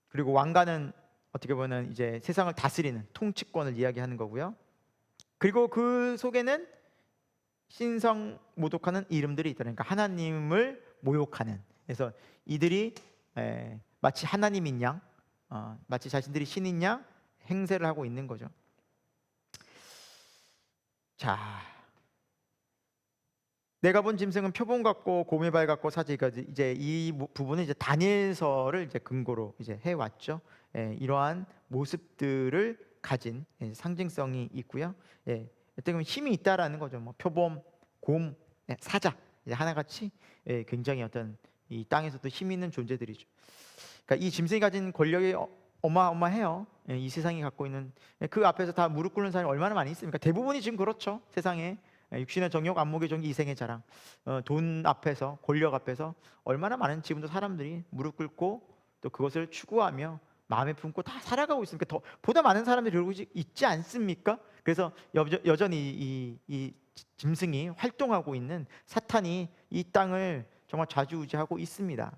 그리고 왕관은 어떻게 보면 이제 세상을 다스리는 통치권을 이야기하는 거고요. 그리고 그 속에는 신성 모독하는 이름들이 있다. 그러니까 하나님을 모욕하는. 그래서 이들이 마치 하나님인 양, 마치 자신들이 신인 양 행세를 하고 있는 거죠. 자, 내가 본 짐승은 표범 같고 곰의 같고 사지까지 이제 이 부분은 이제 다니엘서를 이제 근거로 이제 해왔죠. 이러한 모습들을 가진 상징성이 있고요. 어떻게 보면 힘이 있다라는 거죠. 뭐 표범, 곰, 사자 이제 하나같이 굉장히 어떤 이 땅에서도 힘 있는 존재들이죠. 그러니까 이 짐승이 가진 권력이 어마어마해요. 이 세상이 갖고 있는 그 앞에서 다 무릎 꿇는 사람이 얼마나 많이 있습니까? 대부분이 지금 그렇죠. 세상에 육신의 정욕, 안목의 정욕, 이생의 자랑, 돈 앞에서, 권력 앞에서 얼마나 많은 지금도 사람들이 무릎 꿇고 또 그것을 추구하며 마음에 품고 다 살아가고 있습니까? 더 보다 많은 사람들이 그러고 있지 않습니까? 그래서 여전히 이 짐승이 활동하고 있는 사탄이 이 땅을 정말 좌지우지하고 있습니다.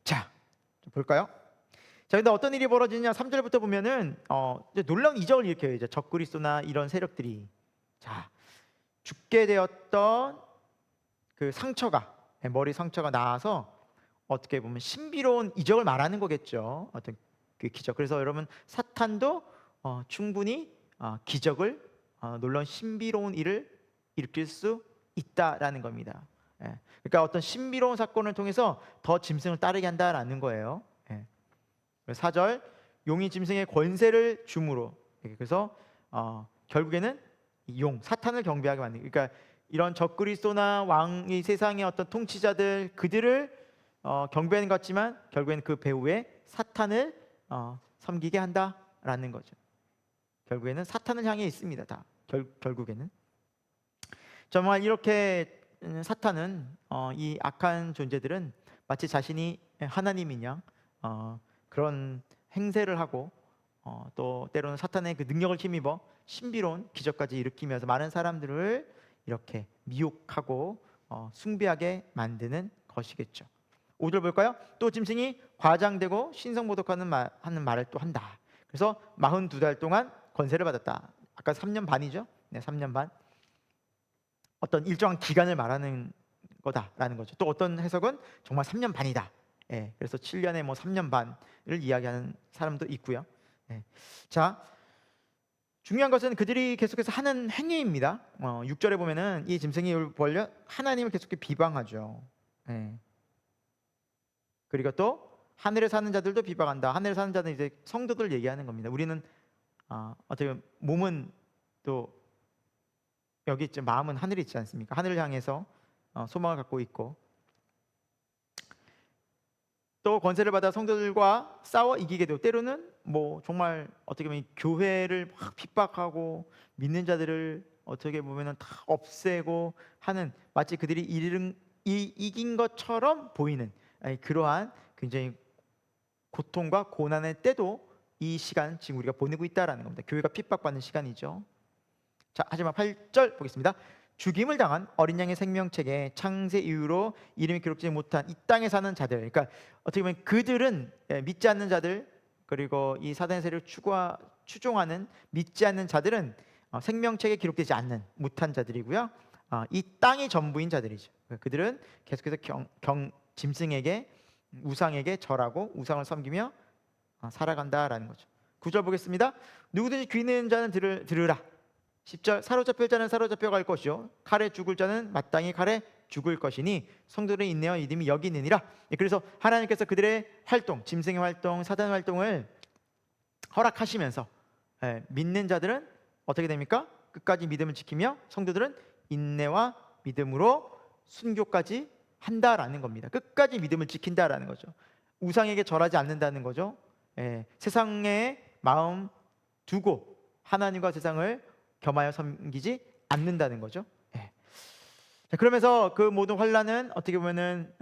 자, 좀 볼까요? 자, 근데 어떤 일이 벌어지냐? 3절부터 보면은 이제 놀라운 이적을 일으켜요. 이제 적그리스도나 이런 세력들이 자 죽게 되었던 그 상처가 머리 상처가 나와서 어떻게 보면 신비로운 이적을 말하는 거겠죠. 어떤 그 기적. 그래서 여러분 사탄도 충분히 기적을 놀라운 신비로운 일을 일으킬 수 있다라는 겁니다. 그러니까 어떤 신비로운 사건을 통해서 더 짐승을 따르게 한다라는 거예요. 4절 용이 짐승의 권세를 줌으로 그래서 결국에는 용 사탄을 경배하게 만든 그러니까 이런 적그리스도나 왕이 세상의 어떤 통치자들 그들을 경배하는 것 같지만 결국에는 그 배후에 사탄을 섬기게 한다라는 거죠. 결국에는 사탄을 향해 있습니다. 다 결국에는 정말 이렇게 사탄은 이 악한 존재들은 마치 자신이 하나님인 양 그런 행세를 하고 또 때로는 사탄의 그 능력을 힘입어 신비로운 기적까지 일으키면서 많은 사람들을 이렇게 미혹하고 숭배하게 만드는 것이겠죠. 5절 볼까요? 또 짐승이 과장되고 신성모독하는 하는 말을 또 한다. 그래서 42달 동안 권세를 받았다. 아까 3년 반이죠? 네, 3년 반. 어떤 일정한 기간을 말하는 거다라는 거죠. 또 어떤 해석은 정말 3년 반이다. 그래서 7년에 뭐 3년 반을 이야기하는 사람도 있고요. 자, 중요한 것은 그들이 계속해서 하는 행위입니다. 6절에 보면은 이 짐승이 벌려 하나님을 계속 비방하죠. 그리고 또 하늘에 사는 자들도 비방한다. 하늘에 사는 자는 이제 성도들 얘기하는 겁니다. 우리는 어떻게 보면 몸은 또 여기 있죠. 마음은 하늘에 있지 않습니까? 하늘을 향해서 소망을 갖고 있고 또 권세를 받아 성도들과 싸워 이기게 되고 때로는 뭐 정말 어떻게 보면 교회를 막 핍박하고 믿는 자들을 어떻게 보면은 다 없애고 하는 마치 그들이 이긴 것처럼 보이는 그러한 굉장히 고통과 고난의 때도 이 시간 지금 우리가 보내고 있다라는 겁니다. 교회가 핍박받는 시간이죠. 자, 하지만 8절 보겠습니다. 죽임을 당한 어린 양의 생명책에 창세 이후로 이름이 기록되지 못한 이 땅에 사는 자들, 그러니까 어떻게 보면 그들은 믿지 않는 자들 그리고 이 사단의 세력을 추종하는 믿지 않는 자들은 생명책에 기록되지 않는 못한 자들이고요. 이 땅이 전부인 자들이죠. 그들은 계속해서 짐승에게 우상에게 절하고 우상을 섬기며 살아간다라는 거죠. 9절 보겠습니다. 누구든지 귀 있는 자는 들으라. 10절 사로잡힐 자는 사로잡혀 갈 것이요 칼에 죽을 자는 마땅히 칼에 죽을 것이니 성도들의 인내와 믿음이 여기 있느니라. 그래서 하나님께서 그들의 활동, 짐승의 활동, 사단 활동을 허락하시면서 믿는 자들은 어떻게 됩니까? 끝까지 믿음을 지키며 성도들은 인내와 믿음으로 순교까지 한다라는 겁니다. 끝까지 믿음을 지킨다라는 거죠. 우상에게 절하지 않는다는 거죠. 세상에 마음 두고 하나님과 세상을 겸하여 섬기지 않는다는 거죠. 자, 그러면서 그 모든 환란은 어떻게 보면은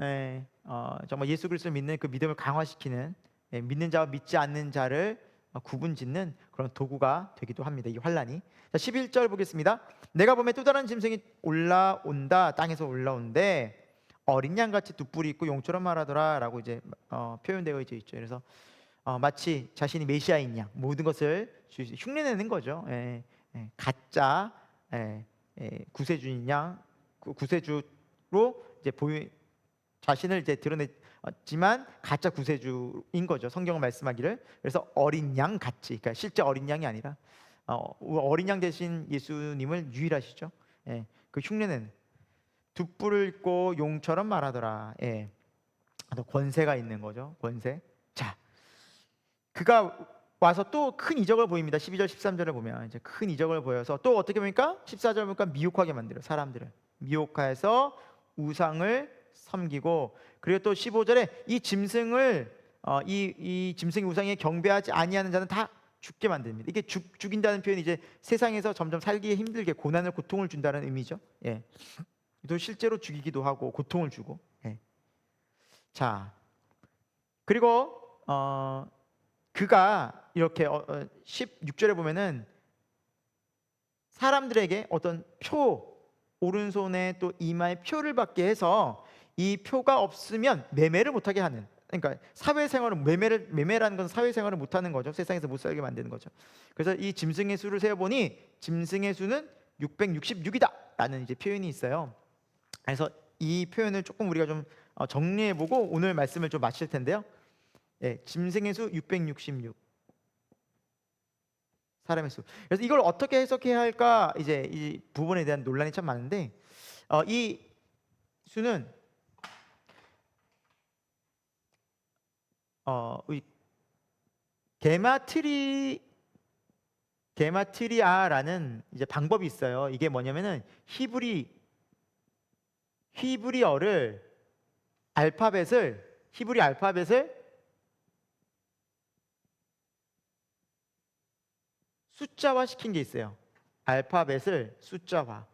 정말 예수 그리스도를 믿는 그 믿음을 강화시키는, 믿는 자와 믿지 않는 자를 구분짓는 그런 도구가 되기도 합니다. 이 환란이. 자, 11절 보겠습니다. 내가 보면 또 다른 짐승이 올라온다. 땅에서 올라오는데 어린 양같이 두 뿔이 있고 용처럼 말하더라라고 이제 표현되어 있죠. 그래서 마치 자신이 메시아인 양, 모든 것을 흉내내는 거죠. 가짜 구세주인 양, 구세주로 이제 자신을 이제 드러냈지만 가짜 구세주인 거죠. 성경은 말씀하기를. 그래서 어린 양 같이, 그러니까 실제 어린 양이 아니라 어린 양 대신 예수님을 유일하시죠. 그 흉내내는 두 뿔을 입고 용처럼 말하더라. 권세가 있는 거죠. 권세. 자, 그가 와서 또 큰 이적을 보입니다. 12절 13절을 보면 이제 큰 이적을 보여서 또 어떻게 보니까 14절 보니까 미혹하게 만들어요. 사람들을 미혹해서 우상을 섬기고, 그리고 또 15절에 이 짐승을 이 짐승의 우상에 경배하지 아니하는 자는 다 죽게 만듭니다. 이게 죽인다는 표현이 이제 세상에서 점점 살기 힘들게 고난을 고통을 준다는 의미죠. 또 실제로 죽이기도 하고 고통을 주고. 자, 그리고 그가 이렇게 16절에 보면은 사람들에게 어떤 표, 오른손에 또 이마에 표를 받게 해서 이 표가 없으면 매매를 못하게 하는, 그러니까 사회생활을 매매라는 건 사회생활을 못하는 거죠. 세상에서 못 살게 만드는 거죠. 그래서 이 짐승의 수를 세어보니 짐승의 수는 666이다 라는 이제 표현이 있어요. 그래서 이 표현을 조금 우리가 좀 정리해보고 오늘 말씀을 좀 마칠 텐데요. 짐승의 수 666, 사람의 수. 그래서 이걸 어떻게 해석해야 할까, 이제 이 부분에 대한 논란이 참 많은데, 이 수는 게마트리아라는 이제 방법이 있어요. 이게 뭐냐면은 히브리어를 히브리 알파벳을 숫자화 시킨 게 있어요. 알파벳을 숫자화.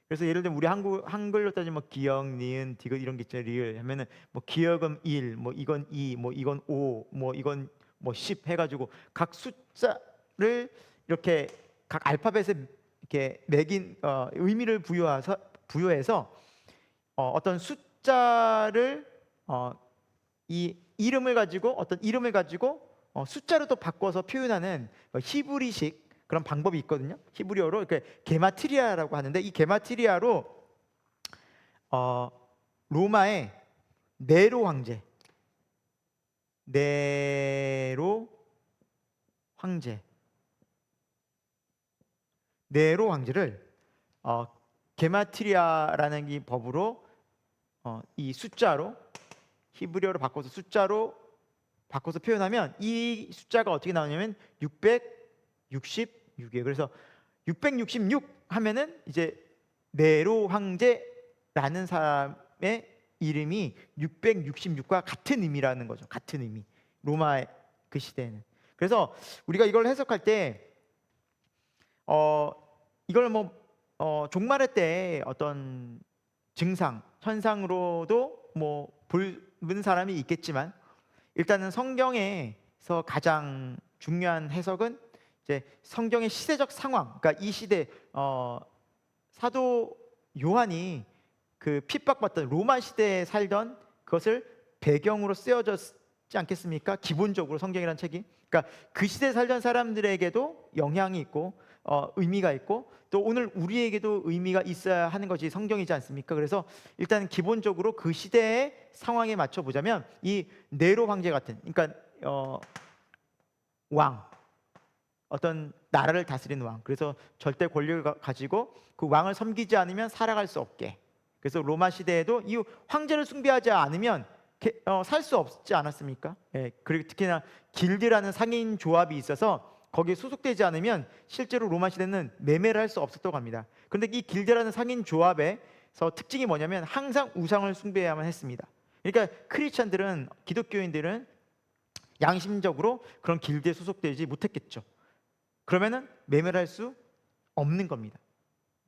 그래서 예를 들면 우리 한글로 따지면 뭐 기역, 니은, 디귿 이런 게 있잖아요. 리을 하면은 뭐 기역은 1, 뭐 이건 2, 뭐 이건 5, 뭐 이건 뭐 10 해가지고 각 숫자를 이렇게 각 알파벳에 이렇게 매긴 의미를 부여해서 어떤 숫자를 이 이름을 가지고 어떤 이름을 가지고 숫자로 또 바꿔서 표현하는 히브리식 그런 방법이 있거든요. 히브리어로 이렇게 게마트리아라고 하는데, 이 게마트리아로 로마의 네로 황제를 게마트리아라는 이 법으로 이 숫자로 히브리어로 바꿔서 숫자로 바꿔서 표현하면 이 숫자가 어떻게 나오냐면 666이에요. 그래서 666 하면은 이제 네로 황제라는 사람의 이름이 666과 같은 의미라는 거죠. 같은 의미. 로마의 그 시대에는. 그래서 우리가 이걸 해석할 때 이걸 뭐 종말의 때 어떤 증상, 현상으로도 뭐 보는 사람이 있겠지만, 일단은 성경에서 가장 중요한 해석은 이제 성경의 시대적 상황, 그러니까 이 시대 사도 요한이 그 핍박받던 로마 시대에 살던 그것을 배경으로 쓰여졌지 않겠습니까? 기본적으로 성경이라는 책이. 그러니까 그 시대에 살던 사람들에게도 영향이 있고 의미가 있고, 또 오늘 우리에게도 의미가 있어야 하는 것이 성경이지 않습니까? 그래서 일단 기본적으로 그 시대의 상황에 맞춰 보자면 이 네로 황제 같은, 그러니까 왕, 어떤 나라를 다스리는 왕. 그래서 절대 권력을 가지고 그 왕을 섬기지 않으면 살아갈 수 없게. 그래서 로마 시대에도 이 황제를 숭배하지 않으면 살 수 없지 않았습니까? 예, 그리고 특히나 길드라는 상인 조합이 있어서 거기에 소속되지 않으면 실제로 로마 시대는 매매를 할 수 없었다고 합니다. 그런데 이 길드라는 상인 조합에서 특징이 뭐냐면 항상 우상을 숭배해야만 했습니다. 그러니까 크리스찬들은, 기독교인들은 양심적으로 그런 길드에 소속되지 못했겠죠. 그러면은 매매를 할 수 없는 겁니다.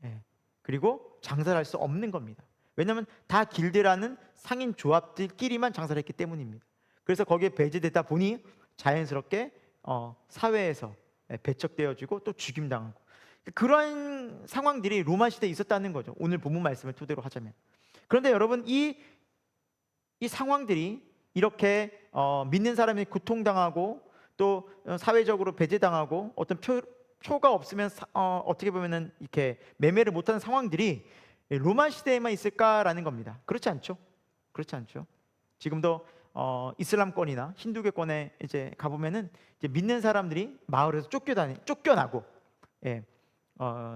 예. 그리고 장사를 할 수 없는 겁니다. 왜냐하면 다 길드라는 상인 조합들끼리만 장사를 했기 때문입니다. 그래서 거기에 배제되다 보니 자연스럽게 사회에서 배척되어지고 또 죽임당하고, 그런 상황들이 로마 시대에 있었다는 거죠. 오늘 본문 말씀을 토대로 하자면. 그런데 여러분, 이 상황들이 이렇게 믿는 사람이 고통당하고 또 사회적으로 배제당하고 어떤 표가 없으면 어떻게 보면은 이렇게 매매를 못하는 상황들이 로마 시대에만 있을까라는 겁니다. 그렇지 않죠? 그렇지 않죠? 지금도 이슬람권이나 힌두교권에 이제 가보면은 이제 믿는 사람들이 마을에서 쫓겨나고, 예,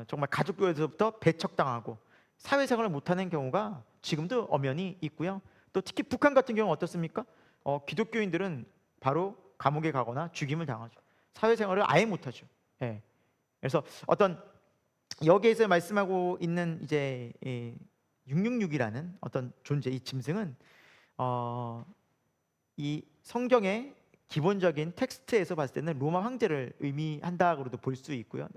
정말 가족교에서부터 배척당하고 사회생활을 못하는 경우가 지금도 엄연히 있고요. 또 특히 북한 같은 경우는 어떻습니까? 기독교인들은 바로 감옥에 가거나 죽임을 당하죠. 사회생활을 아예 못하죠. 예. 그래서 어떤 여기에서 말씀하고 있는 이제 666이라는 어떤 존재, 이 짐승은 이 성경의 기본적인 텍스트에서 봤을 때는 로마 황제를 의미한다고도 볼 수 있고요.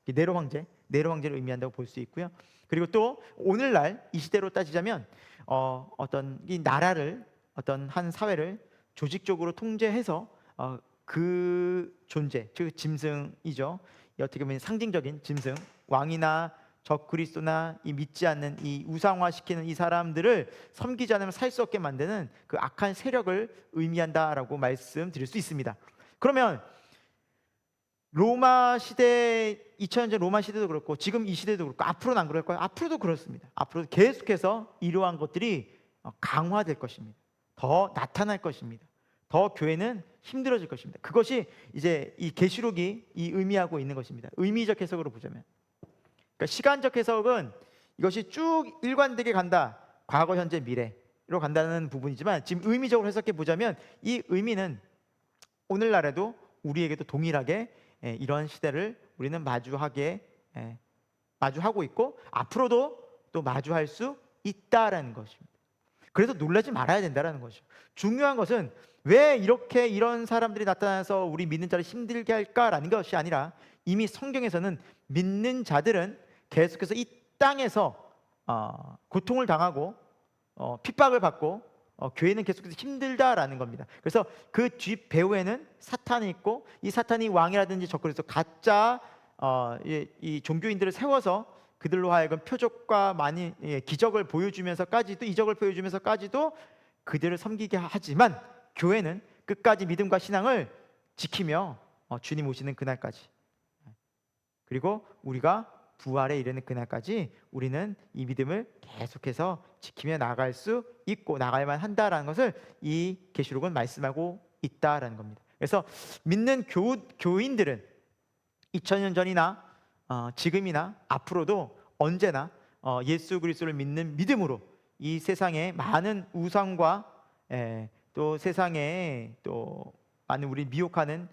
네로 황제를 의미한다고 볼 수 있고요. 그리고 또 오늘날 이 시대로 따지자면 어떤 이 나라를, 어떤 한 사회를 조직적으로 통제해서 그 존재, 즉 짐승이죠. 어떻게 보면 상징적인 짐승, 왕이나 적그리스도나 이 믿지 않는, 이 우상화시키는 이 사람들을 섬기지 않으면 살 수 없게 만드는 그 악한 세력을 의미한다라고 말씀드릴 수 있습니다. 그러면 로마 시대, 2000년 전 로마 시대도 그렇고 지금 이 시대도 그렇고 앞으로는 안 그럴까요? 앞으로도 그렇습니다. 앞으로 계속해서 이러한 것들이 강화될 것입니다. 더 나타날 것입니다. 더 교회는 힘들어질 것입니다. 그것이 이제 이 계시록이 이 의미하고 있는 것입니다. 의미적 해석으로 보자면, 그러니까 시간적 해석은 이것이 쭉 일관되게 간다, 과거, 현재, 미래로 간다는 부분이지만, 지금 의미적으로 해석해 보자면 이 의미는 오늘날에도 우리에게도 동일하게 이런 시대를 우리는 마주하고 있고 앞으로도 또 마주할 수 있다라는 것입니다. 그래서 놀라지 말아야 된다라는 것이죠. 중요한 것은 왜 이렇게 이런 사람들이 나타나서 우리 믿는 자를 힘들게 할까라는 것이 아니라, 이미 성경에서는 믿는 자들은 계속해서 이 땅에서 고통을 당하고 핍박을 받고 교회는 계속해서 힘들다라는 겁니다. 그래서 그 뒷 배후에는 사탄이 있고, 이 사탄이 왕이라든지 적그리스도 가짜 이 종교인들을 세워서 그들로 하여금 표적과 많이 기적을 보여주면서까지도, 이적을 보여주면서까지도 그들을 섬기게 하지만, 교회는 끝까지 믿음과 신앙을 지키며 주님 오시는 그날까지, 그리고 우리가 부활에 이르는 그날까지 우리는 이 믿음을 계속해서 지키며 나갈 수 있고 나가야만 한다라는 것을 이 계시록은 말씀하고 있다라는 겁니다. 그래서 믿는 교인들은 2000년 전이나 지금이나 앞으로도 언제나 예수 그리스도를 믿는 믿음으로 이 세상의 많은 우상과 또 세상에 또 많은 우리 미혹하는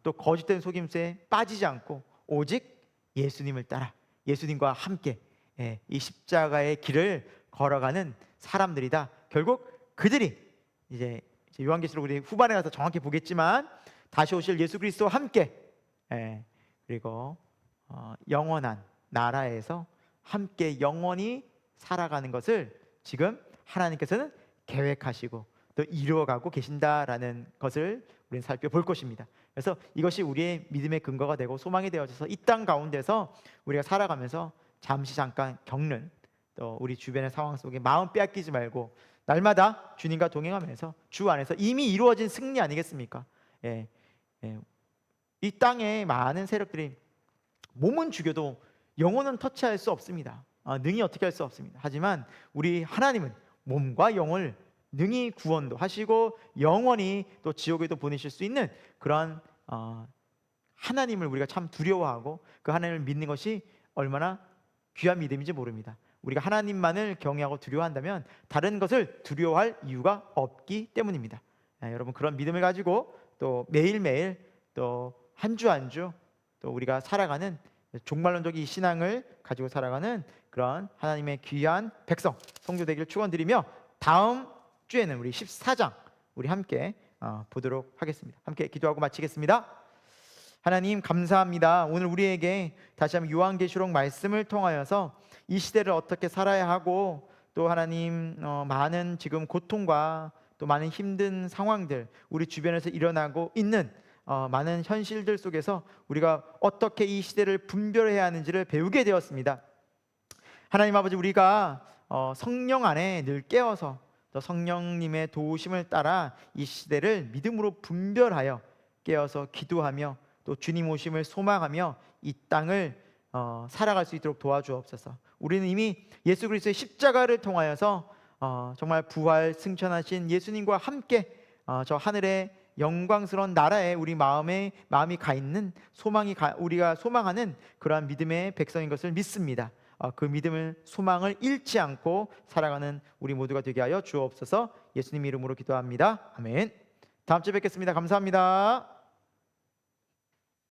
또 거짓된 속임수에 빠지지 않고 오직 예수님을 따라 예수님과 함께 이 십자가의 길을 걸어가는 사람들이다. 결국 그들이 이제 요한계시록 우리 후반에 가서 정확히 보겠지만 다시 오실 예수 그리스도와 함께 그리고 영원한 나라에서 함께 영원히 살아가는 것을 지금 하나님께서는 계획하시고 또 이루어가고 계신다라는 것을 우리는 살펴볼 것입니다. 그래서 이것이 우리의 믿음의 근거가 되고 소망이 되어져서 이 땅 가운데서 우리가 살아가면서 잠시 잠깐 겪는, 또 우리 주변의 상황 속에 마음 빼앗기지 말고 날마다 주님과 동행하면서 주 안에서 이미 이루어진 승리 아니겠습니까? 이 땅에 많은 세력들이 몸은 죽여도 영혼은 터치할 수 없습니다. 능히 어떻게 할 수 없습니다. 하지만 우리 하나님은 몸과 영을 능히 구원도 하시고 영원히 또 지옥에도 보내실 수 있는 그러한 하나님을 우리가 참 두려워하고 그 하나님을 믿는 것이 얼마나 귀한 믿음인지 모릅니다. 우리가 하나님만을 경외하고 두려워한다면 다른 것을 두려워할 이유가 없기 때문입니다. 여러분, 그런 믿음을 가지고 또 매일매일 또 한 주 한 주 또 우리가 살아가는 종말론적인 신앙을 가지고 살아가는 그런 하나님의 귀한 백성 성도 되기를 축원드리며, 다음 주에는 우리 14장 우리 함께 보도록 하겠습니다. 함께 기도하고 마치겠습니다. 하나님 감사합니다. 오늘 우리에게 다시 한번 요한계시록 말씀을 통하여서 이 시대를 어떻게 살아야 하고 또 하나님 많은 지금 고통과 또 많은 힘든 상황들 우리 주변에서 일어나고 있는 많은 현실들 속에서 우리가 어떻게 이 시대를 분별해야 하는지를 배우게 되었습니다. 하나님 아버지, 우리가 성령 안에 늘 깨어서 또 성령님의 도우심을 따라 이 시대를 믿음으로 분별하여 깨어서 기도하며 또 주님 오심을 소망하며 이 땅을 살아갈 수 있도록 도와주옵소서. 우리는 이미 예수 그리스도의 십자가를 통하여서 정말 부활 승천하신 예수님과 함께 저 하늘의 영광스러운 나라에 우리 마음이 가 있는 우리가 소망하는 그러한 믿음의 백성인 것을 믿습니다. 그 믿음을 소망을 잃지 않고 살아가는 우리 모두가 되게 하여 주옵소서. 예수님 이름으로 기도합니다. 아멘. 다음 주에 뵙겠습니다. 감사합니다.